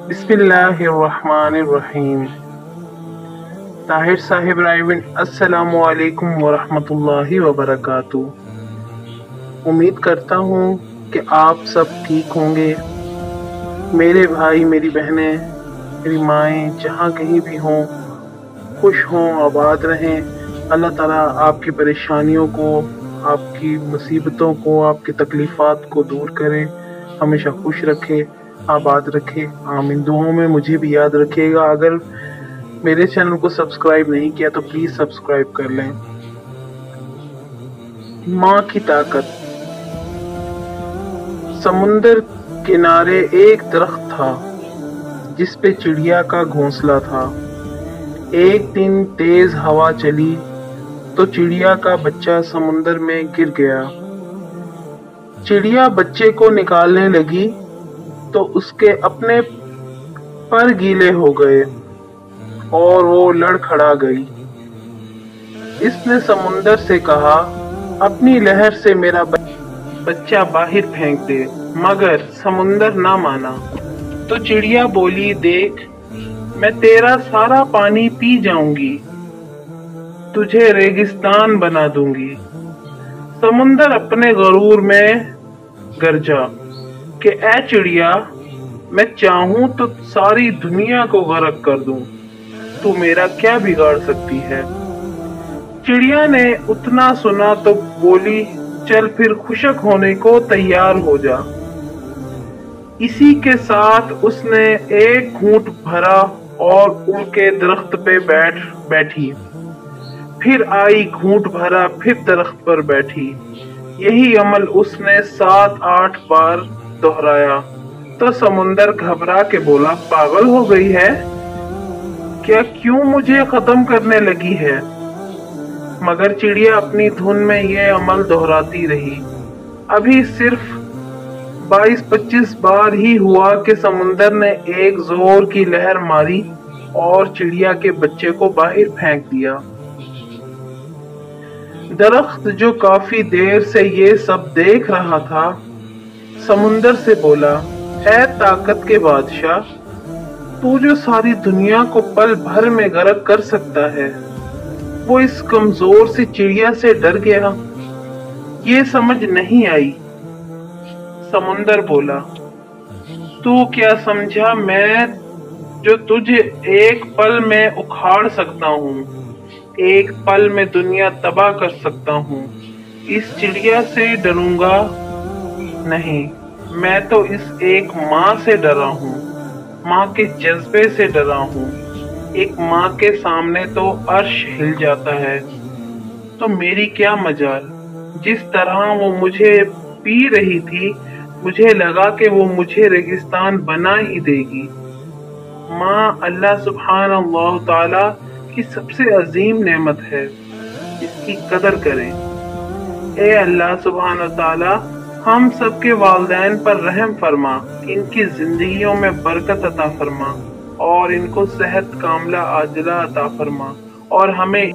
बिस्मिल्लाहिर्रहमानिर्रहीम। ताहिर साहिब रायविन, अस्सलामु अलैकुम वरहमतुल्लाहि वबरकातुह। उम्मीद करता हूँ कि आप सब ठीक होंगे। मेरे भाई, मेरी बहनें, मेरी माएँ जहाँ कहीं भी हों, खुश हों, आबाद रहें। अल्लाह ताला आपकी परेशानियों को, आपकी मुसीबतों को, आपकी तकलीफ़ात को दूर करे, हमेशा खुश रखे, आबाद रखे। आमीन। दुआओं में मुझे भी याद रखिएगा। अगर मेरे चैनल को सब्सक्राइब नहीं किया तो प्लीज़ सब्सक्राइब कर लें। माँ की ताकत। समुंदर किनारे एक दरख्त था जिस पे चिड़िया का घोंसला था। एक दिन तेज हवा चली तो चिड़िया का बच्चा समुंदर में गिर गया। चिड़िया बच्चे को निकालने लगी तो उसके अपने पर गीले हो गए और वो लड़खड़ा गई। इसने समुंदर से कहा, अपनी लहर से मेरा बच्चा बाहर फेंक दे, मगर समुंदर ना माना। तो चिड़िया बोली, देख, मैं तेरा सारा पानी पी जाऊंगी, तुझे रेगिस्तान बना दूंगी। समुंदर अपने गरूर में गरजा कि ऐ चिड़िया, मैं चाहूं तो सारी दुनिया को गर्क कर दूं, तू मेरा क्या बिगाड़ सकती है। चिड़िया ने उतना सुना तो बोली, चल फिर खुशक होने को तैयार हो जा। इसी के साथ उसने एक घूंट भरा और उड़ के दरख्त पे बैठी। फिर आई, घूंट भरा, फिर दरख्त पर बैठी। यही अमल उसने 7-8 बार दोहराया तो समुंदर घबरा के बोला, पागल हो गई है क्या, क्यों मुझे खत्म करने लगी है। मगर चिड़िया अपनी धुन में ये अमल दोहराती रही। अभी सिर्फ 22-25 बार ही हुआ कि समुंदर ने एक जोर की लहर मारी और चिड़िया के बच्चे को बाहर फेंक दिया। दरख्त जो काफी देर से ये सब देख रहा था, समुंदर से बोला, ऐ ताकत के बादशाह, तू जो सारी दुनिया को पल भर में गर्क कर सकता है, वो इस कमजोर सी चिड़िया से डर गया, ये समझ नहीं आई। समुंदर बोला, तू क्या समझा मैं जो तुझे एक पल में उखाड़ सकता हूँ, एक पल में दुनिया तबाह कर सकता हूँ। इस चिड़िया से डरूंगा नहीं, मैं तो इस एक माँ से डरा हूँ, माँ के जज्बे से डरा हूँ। एक माँ के सामने तो अर्श हिल जाता है, तो मेरी क्या मजाल। जिस तरह वो मुझे पी रही थी, मुझे लगा कि वो मुझे रेगिस्तान बना ही देगी। माँ अल्लाह सुब्हानल्लाह ताला की सबसे अजीम नेमत है, इसकी कदर करें। ए अल्लाह सुब्हानल्लाह ताला, हम सबके वालिदैन पर रहम फरमा, इनकी जिंदगियों में बरकत अता फरमा और इनको सेहत कामला आजिला अता फरमा और हमें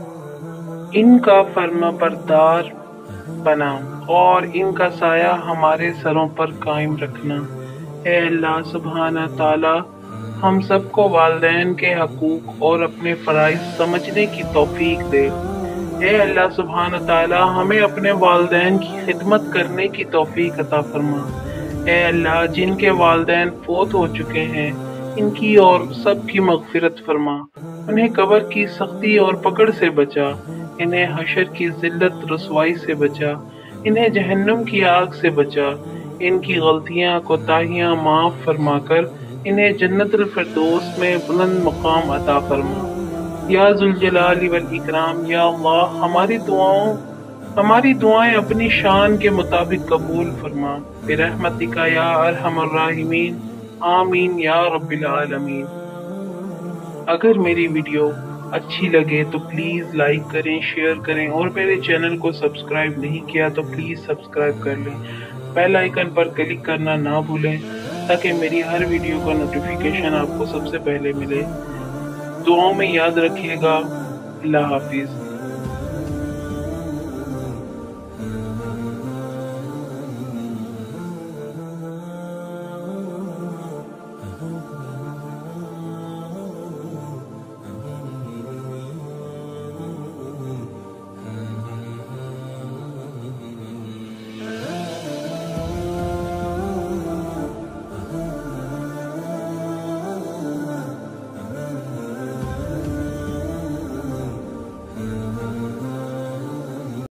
इनका फर्माबरदार बना और इनका साया हमारे सरों पर कायम रखना। ए अल्लाह सुब्हाना ताला, हम सबको वालिदैन के हकूक और अपने फराइज समझने की तौफीक दे। ए अल्लाह सुब्हाना ताला, हमें अपने वालिदैन की खिदमत करने की तौफीक अता फरमा। ए अल्लाह, जिनके वालिदैन फौत हो चुके हैं, इनकी और सबकी मगफिरत फरमा, उन्हें कब्र की सख्ती और पकड़ से बचा, इन्हें हशर की जिल्लत रसवाई से बचा, इन्हें जहन्नुम की आग से बचा, इनकी गलतियां कोताहियां माफ फरमाकर इन्हें जन्नतुल फिरदौस में बुलंद मुकाम अता फरमा। या जुल जलाली वल इकराम, या अल्लाह, हमारी दुआएं अपनी शान के मुताबिक कबूल फरमा। बिरहमतिका या अरहमर राहिमीन, आमीन या रब्बिल आलमीन। अगर मेरी वीडियो अच्छी लगे तो प्लीज़ लाइक करें, शेयर करें और मेरे चैनल को सब्सक्राइब नहीं किया तो प्लीज़ सब्सक्राइब कर लें। बेल आइकन पर क्लिक करना ना भूलें ताकि मेरी हर वीडियो का नोटिफिकेशन आपको सबसे पहले मिले। दुआओं में याद रखिएगा। अल्लाह हाफिज़।